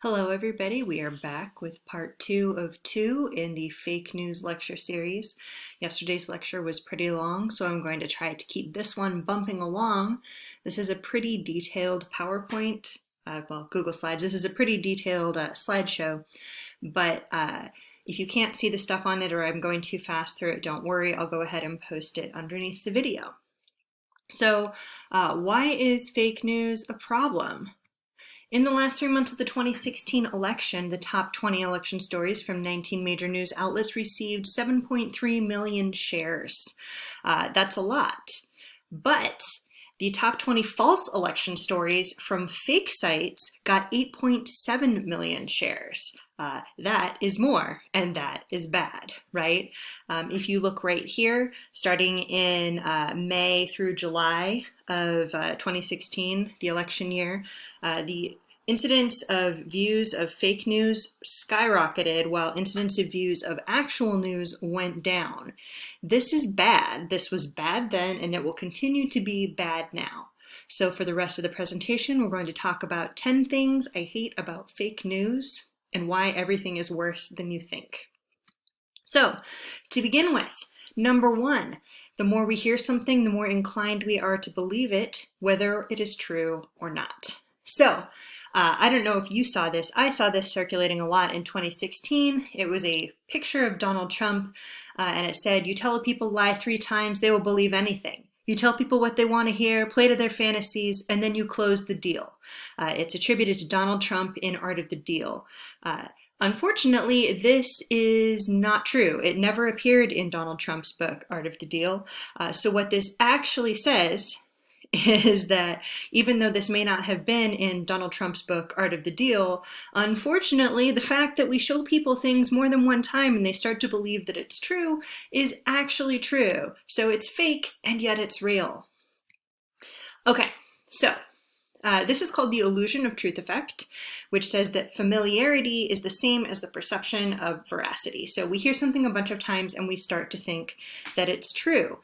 Hello, everybody. We are back with part two of two in the fake news lecture series. Yesterday's lecture was pretty long, so I'm going to try to keep this one bumping along. This is a pretty detailed PowerPoint, Google Slides. This is a pretty detailed slideshow, but if you can't see the stuff on it or I'm going too fast through it, don't worry. I'll go ahead and post it underneath the video. So, why is fake news a problem? In the last 3 months of the 2016 election, the top 20 election stories from 19 major news outlets received 7.3 million shares. That's a lot. But the top 20 false election stories from fake sites got 8.7 million shares. That is more, and that is bad, right? If you look right here, starting in May through July of 2016, the election year, the incidence of views of fake news skyrocketed while incidence of views of actual news went down. This is bad. This was bad then, and it will continue to be bad now. So for the rest of the presentation, we're going to talk about 10 things I hate about fake news and why everything is worse than you think. So, to begin with, number one, the more we hear something, the more inclined we are to believe it, whether it is true or not. So, I don't know if you saw this. I saw this circulating a lot in 2016. It was a picture of Donald Trump, and it said, "You tell people lie 3 times, they will believe anything. You tell people what they want to hear, play to their fantasies, and then you close the deal." It's attributed to Donald Trump in Art of the Deal. Unfortunately, this is not true. It never appeared in Donald Trump's book, Art of the Deal. So what this actually says is that even though this may not have been in Donald Trump's book, Art of the Deal, unfortunately, the fact that we show people things more than one time and they start to believe that it's true is actually true. So it's fake, and yet it's real. Okay, so this is called the illusion of truth effect, which says that familiarity is the same as the perception of veracity. So we hear something a bunch of times and we start to think that it's true.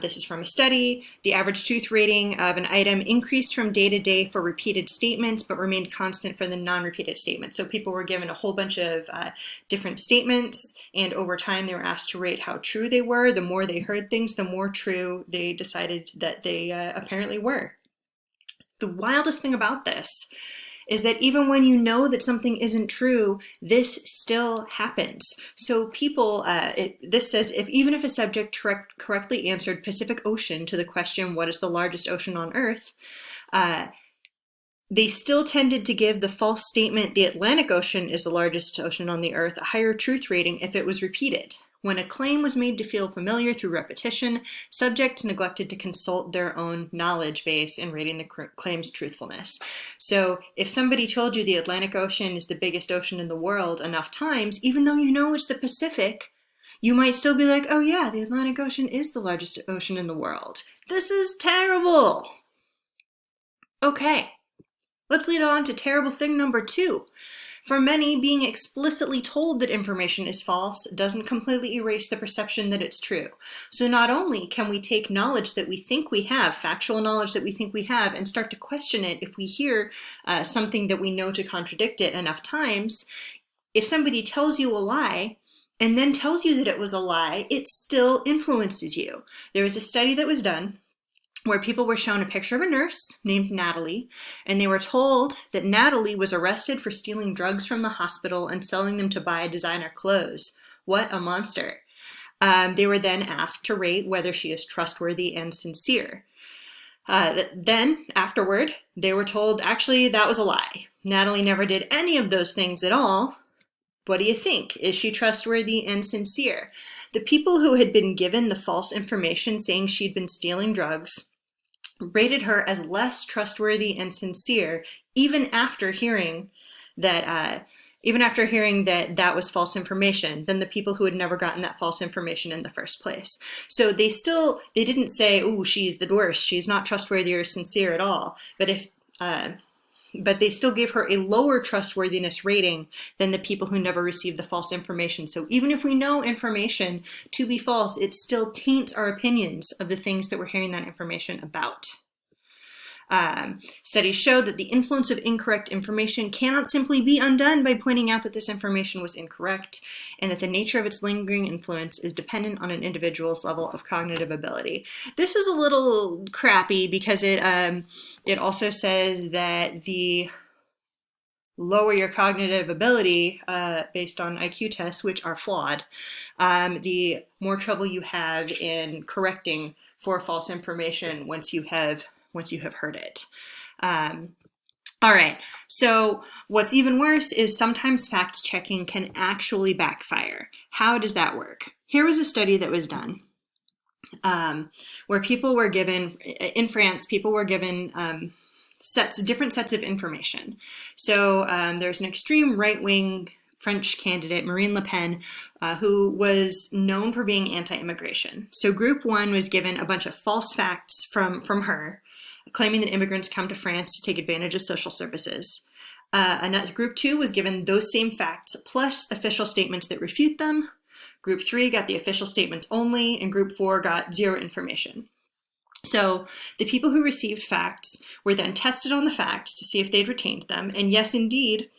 This is from a study. The average truth rating of an item increased from day to day for repeated statements, but remained constant for the non-repeated statements. So people were given a whole bunch of different statements, and over time they were asked to rate how true they were. The more they heard things, the more true they decided that they apparently were. The wildest thing about this is that even when you know that something isn't true, this still happens. So people, this says, even if a subject correctly answered Pacific Ocean to the question, what is the largest ocean on Earth, they still tended to give the false statement, the Atlantic Ocean is the largest ocean on the Earth, a higher truth rating if it was repeated. When a claim was made to feel familiar through repetition, subjects neglected to consult their own knowledge base in rating the claim's truthfulness. So if somebody told you the Atlantic Ocean is the biggest ocean in the world enough times, even though you know it's the Pacific, you might still be like, oh yeah, the Atlantic Ocean is the largest ocean in the world. This is terrible. Okay, let's lead on to terrible thing number 2. For many, being explicitly told that information is false doesn't completely erase the perception that it's true. So not only can we take knowledge that we think we have, factual knowledge that we think we have, and start to question it if we hear something that we know to contradict it enough times, if somebody tells you a lie, and then tells you that it was a lie, it still influences you. There was a study that was done where people were shown a picture of a nurse named Natalie, and they were told that Natalie was arrested for stealing drugs from the hospital and selling them to buy designer clothes. What a monster. They were then asked to rate whether she is trustworthy and sincere. Then, afterward, they were told, actually, that was a lie. Natalie never did any of those things at all. What do you think? Is she trustworthy and sincere? The people who had been given the false information saying she'd been stealing drugs rated her as less trustworthy and sincere, even after hearing that that was false information, than the people who had never gotten that false information in the first place. So they didn't say, "Ooh, she's the worst. She's not trustworthy or sincere at all." But they still gave her a lower trustworthiness rating than the people who never received the false information. So even if we know information to be false, it still taints our opinions of the things that we're hearing that information about. Studies show that the influence of incorrect information cannot simply be undone by pointing out that this information was incorrect, and that the nature of its lingering influence is dependent on an individual's level of cognitive ability. This is a little crappy because it also says that the lower your cognitive ability based on IQ tests, which are flawed, the more trouble you have in correcting for false information once you have heard it. All right, so what's even worse is sometimes fact-checking can actually backfire. How does that work? Here was a study that was done where people were given, in France, people were given different sets of information. So there's an extreme right-wing French candidate, Marine Le Pen, who was known for being anti-immigration. So group one was given a bunch of false facts from her, claiming that immigrants come to France to take advantage of social services. Group two was given those same facts plus official statements that refute them. Group three got the official statements only, and group four got zero information. So the people who received facts were then tested on the facts to see if they'd retained them. And yes, indeed,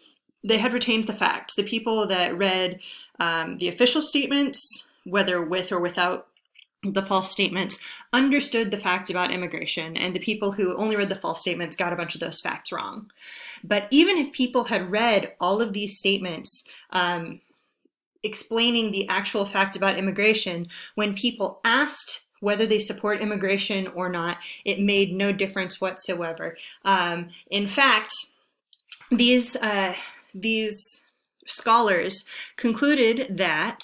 they had retained the facts. The people that read the official statements, whether with or without the false statements, understood the facts about immigration. And the people who only read the false statements got a bunch of those facts wrong. But even if people had read all of these statements explaining the actual facts about immigration, when people asked whether they support immigration or not, it made no difference whatsoever. In fact, these scholars concluded that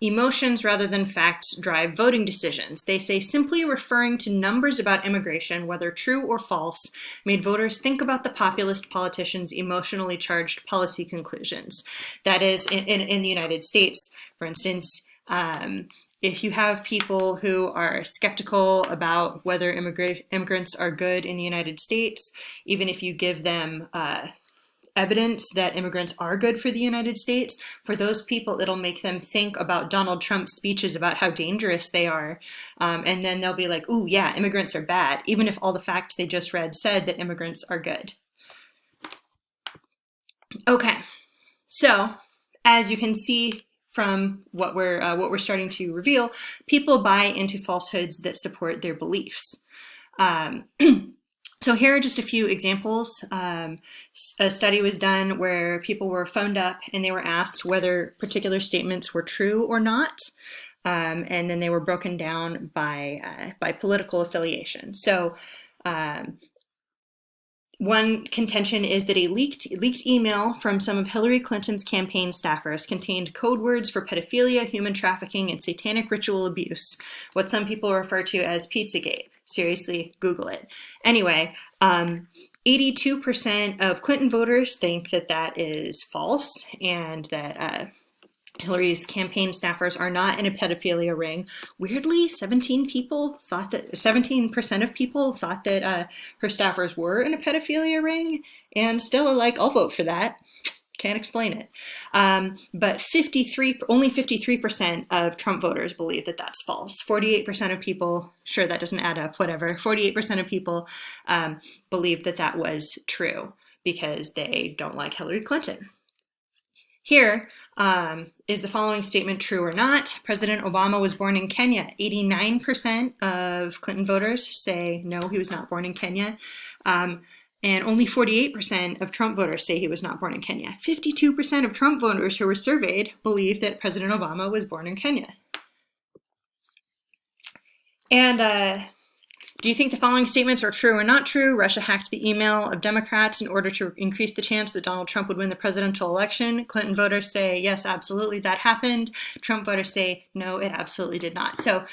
emotions rather than facts drive voting decisions. They say simply referring to numbers about immigration, whether true or false, made voters think about the populist politicians' emotionally charged policy conclusions. That is, in the United States, for instance, if you have people who are skeptical about whether immigrants are good in the United States, even if you give them evidence that immigrants are good for the United States, for those people, it'll make them think about Donald Trump's speeches about how dangerous they are. And then they'll be like, ooh, yeah, immigrants are bad, even if all the facts they just read said that immigrants are good. Okay, so as you can see from what we're starting to reveal, people buy into falsehoods that support their beliefs. So here are just a few examples. A study was done where people were phoned up and they were asked whether particular statements were true or not. And then they were broken down by political affiliation. So one contention is that a leaked email from some of Hillary Clinton's campaign staffers contained code words for pedophilia, human trafficking, and satanic ritual abuse, what some people refer to as Pizzagate. Seriously, Google it. Anyway, 82% of Clinton voters think that that is false and that Hillary's campaign staffers are not in a pedophilia ring. Weirdly, 17% of people thought that her staffers were in a pedophilia ring, and still are like, I'll vote for that. Can't explain it. But only 53% of Trump voters believe that that's false. 48% of people, sure, that doesn't add up, whatever. 48% of people believe that that was true because they don't like Hillary Clinton. Here is the following statement true or not. President Obama was born in Kenya. 89% of Clinton voters say no, he was not born in Kenya. And only 48% of Trump voters say he was not born in Kenya. 52% of Trump voters who were surveyed believe that President Obama was born in Kenya. And do you think the following statements are true or not true? Russia hacked the email of Democrats in order to increase the chance that Donald Trump would win the presidential election. Clinton voters say, yes, absolutely, that happened. Trump voters say, no, it absolutely did not. So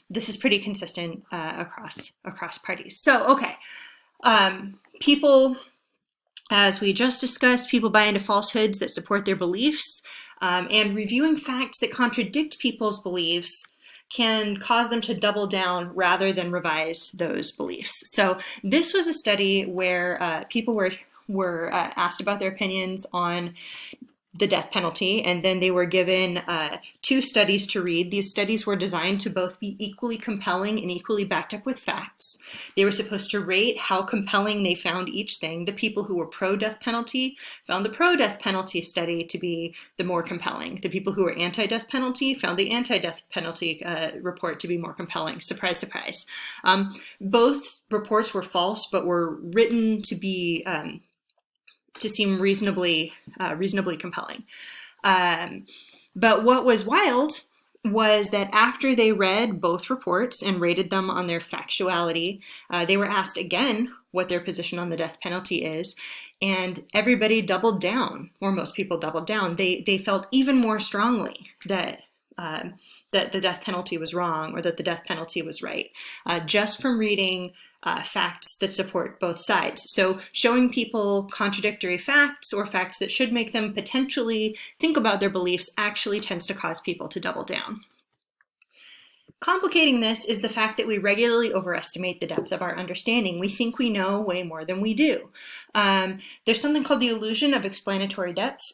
this is pretty consistent across parties. So, okay. People, as we just discussed, people buy into falsehoods that support their beliefs, and reviewing facts that contradict people's beliefs can cause them to double down rather than revise those beliefs. So this was a study where people were asked about their opinions on the death penalty, and then they were given 2 studies to read. These studies were designed to both be equally compelling and equally backed up with facts. They were supposed to rate how compelling they found each thing. The people who were pro-death penalty found the pro-death penalty study to be the more compelling. The people who were anti-death penalty found the anti-death penalty report to be more compelling. Surprise, surprise. Both reports were false, but were written to be to seem reasonably compelling. But what was wild was that after they read both reports and rated them on their factuality, they were asked again what their position on the death penalty is, and everybody doubled down, or most people doubled down. They felt even more strongly that the death penalty was wrong, or that the death penalty was right, just from reading facts that support both sides. So showing people contradictory facts, or facts that should make them potentially think about their beliefs, actually tends to cause people to double down. Complicating this is the fact that we regularly overestimate the depth of our understanding. We think we know way more than we do. There's something called the illusion of explanatory depth,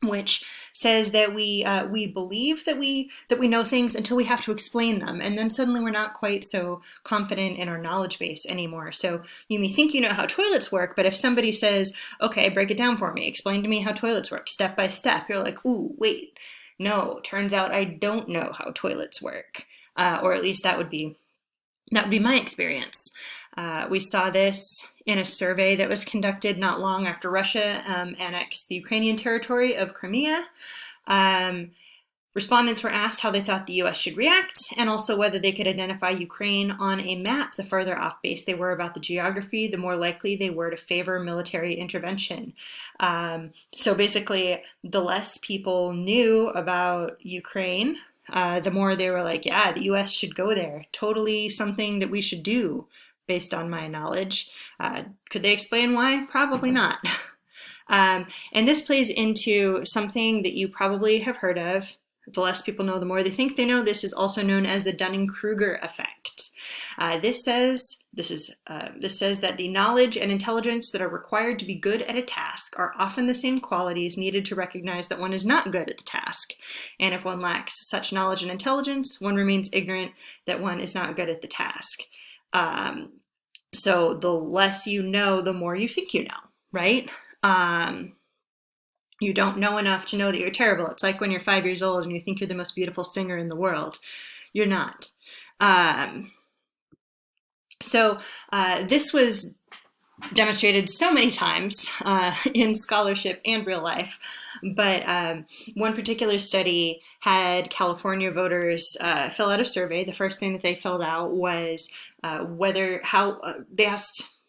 which says that we believe that we know things until we have to explain them, and then suddenly we're not quite so confident in our knowledge base anymore. So you may think you know how toilets work, but if somebody says, "Okay, break it down for me, explain to me how toilets work step by step," you're like, "Ooh, wait, no, turns out I don't know how toilets work," or at least that would be my experience. We saw this in a survey that was conducted not long after Russia annexed the Ukrainian territory of Crimea. Respondents were asked how they thought the US should react, and also whether they could identify Ukraine on a map. The further off base they were about the geography, the more likely they were to favor military intervention. So basically, the less people knew about Ukraine, the more they were like, yeah, the US should go there. Totally something that we should do based on my knowledge. Could they explain why? Probably not. And this plays into something that you probably have heard of. The less people know, the more they think they know. This is also known as the Dunning-Kruger effect. This says that the knowledge and intelligence that are required to be good at a task are often the same qualities needed to recognize that one is not good at the task. And if one lacks such knowledge and intelligence, one remains ignorant that one is not good at the task. So the less you know, the more you think you know, right? You don't know enough to know that you're terrible. It's like when you're 5 years old and you think you're the most beautiful singer in the world. You're not. So this was demonstrated so many times in scholarship and real life, but one particular study had California voters fill out a survey. The first thing that they filled out was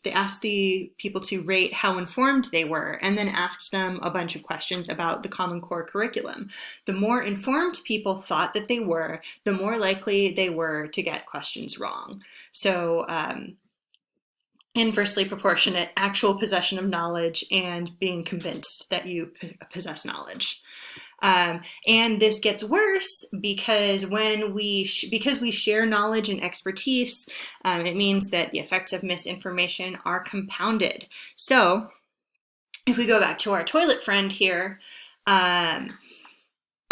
they asked the people to rate how informed they were, and then asked them a bunch of questions about the Common Core curriculum. The more informed people thought that they were, the more likely they were to get questions wrong. So inversely proportionate actual possession of knowledge and being convinced that you possess knowledge. And this gets worse because we share knowledge and expertise, it means that the effects of misinformation are compounded. So if we go back to our toilet friend here,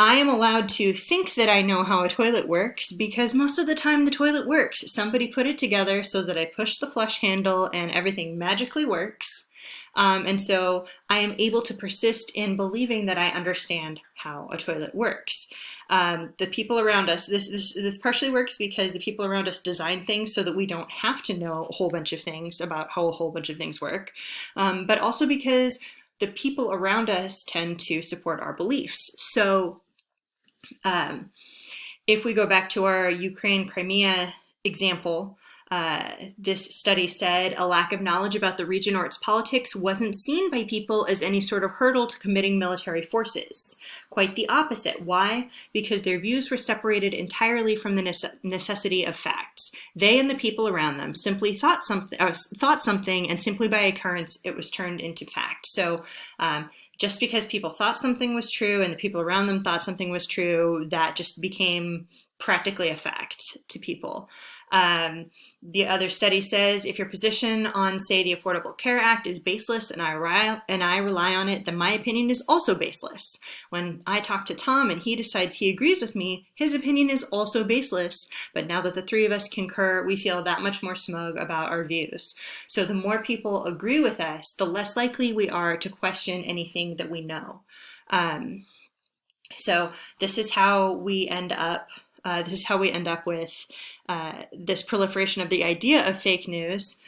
I am allowed to think that I know how a toilet works because most of the time the toilet works. Somebody put it together so that I push the flush handle and everything magically works. And so I am able to persist in believing that I understand how a toilet works. The people around us, this partially works because the people around us design things so that we don't have to know a whole bunch of things about how a whole bunch of things work, but also because the people around us tend to support our beliefs. So if we go back to our Ukraine-Crimea example, this study said a lack of knowledge about the region or its politics wasn't seen by people as any sort of hurdle to committing military forces. Quite the opposite. Why? Because their views were separated entirely from the necessity of facts. They and the people around them simply thought something, and simply by occurrence, it was turned into fact. So just because people thought something was true and the people around them thought something was true, that just became practically a fact to people. The other study says if your position on, say, the Affordable Care Act is baseless and I rely on it, then my opinion is also baseless. When I talk to Tom and he decides he agrees with me, his opinion is also baseless. But now that the three of us concur, we feel that much more smug about our views. So the more people agree with us, the less likely we are to question anything that we know. So this is how we end up. With this proliferation of the idea of fake news,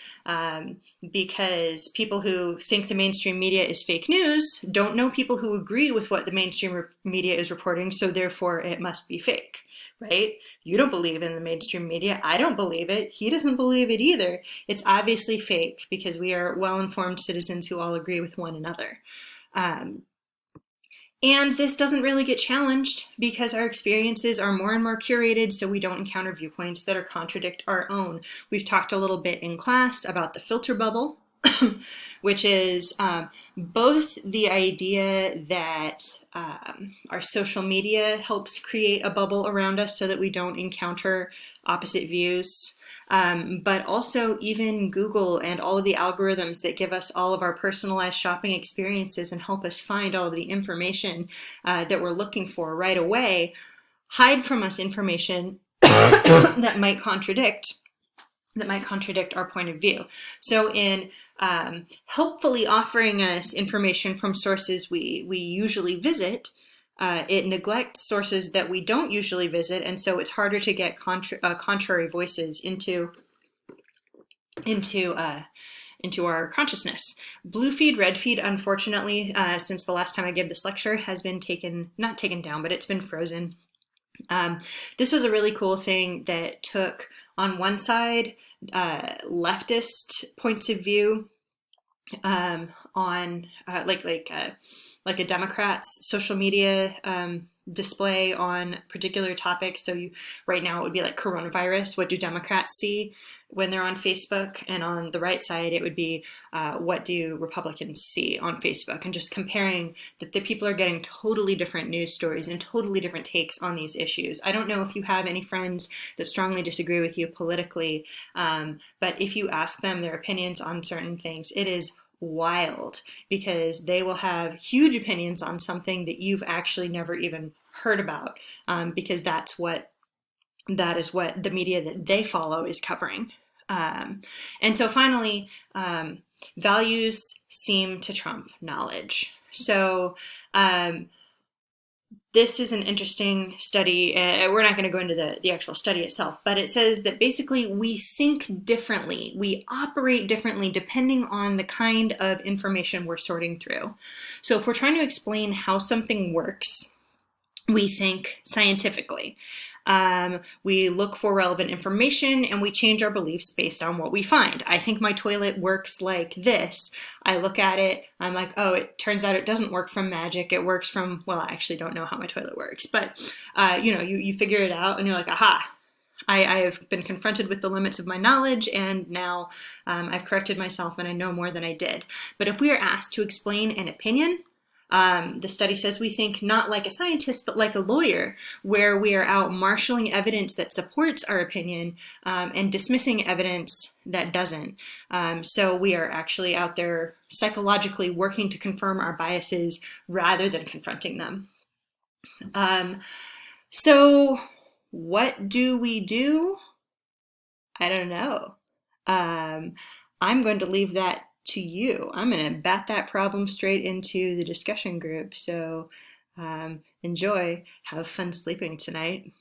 because people who think the mainstream media is fake news don't know people who agree with what the mainstream media is reporting, so therefore it must be fake, right? You don't believe in the mainstream media. I don't believe it. He doesn't believe it either. It's obviously fake because we are well-informed citizens who all agree with one another. And this doesn't really get challenged because our experiences are more and more curated, so we don't encounter viewpoints that contradict our own. We've talked a little bit in class about the filter bubble, which is both the idea that our social media helps create a bubble around us so that we don't encounter opposite views. But also even Google and all of the algorithms that give us all of our personalized shopping experiences and help us find all of the information that we're looking for right away, hide from us information that might contradict our point of view. So in helpfully offering us information from sources we usually visit, it neglects sources that we don't usually visit, and so it's harder to get contrary voices into our consciousness. Blue feed, red feed, unfortunately, since the last time I gave this lecture, has been not taken down, but it's been frozen. This was a really cool thing that took, on one side, leftist points of view on like a Democrat's social media display on particular topics. So right now it would be like coronavirus. What do Democrats see when they're on Facebook? And on the right side, it would be what do Republicans see on Facebook? And just comparing that the people are getting totally different news stories and totally different takes on these issues. I don't know if you have any friends that strongly disagree with you politically, but if you ask them their opinions on certain things, it is wild because they will have huge opinions on something that you've actually never even heard about, because that is what the media that they follow is covering. And so finally, values seem to trump knowledge. So this is an interesting study. We're not going to go into the actual study itself, but it says that basically we think differently. We operate differently depending on the kind of information we're sorting through. So if we're trying to explain how something works, we think scientifically. We look for relevant information and we change our beliefs based on what we find. I think my toilet works like this. I look at it, I'm like, oh, it turns out it doesn't work from magic. It works from, well, I actually don't know how my toilet works, but you figure it out and you're like, aha, I have been confronted with the limits of my knowledge, and now I've corrected myself and I know more than I did. But if we are asked to explain an opinion, the study says we think not like a scientist, but like a lawyer, where we are out marshaling evidence that supports our opinion and dismissing evidence that doesn't. So we are actually out there psychologically working to confirm our biases rather than confronting them. So what do we do? I don't know. I'm going to leave that to you. I'm going to bat that problem straight into the discussion group. So enjoy. Have fun sleeping tonight.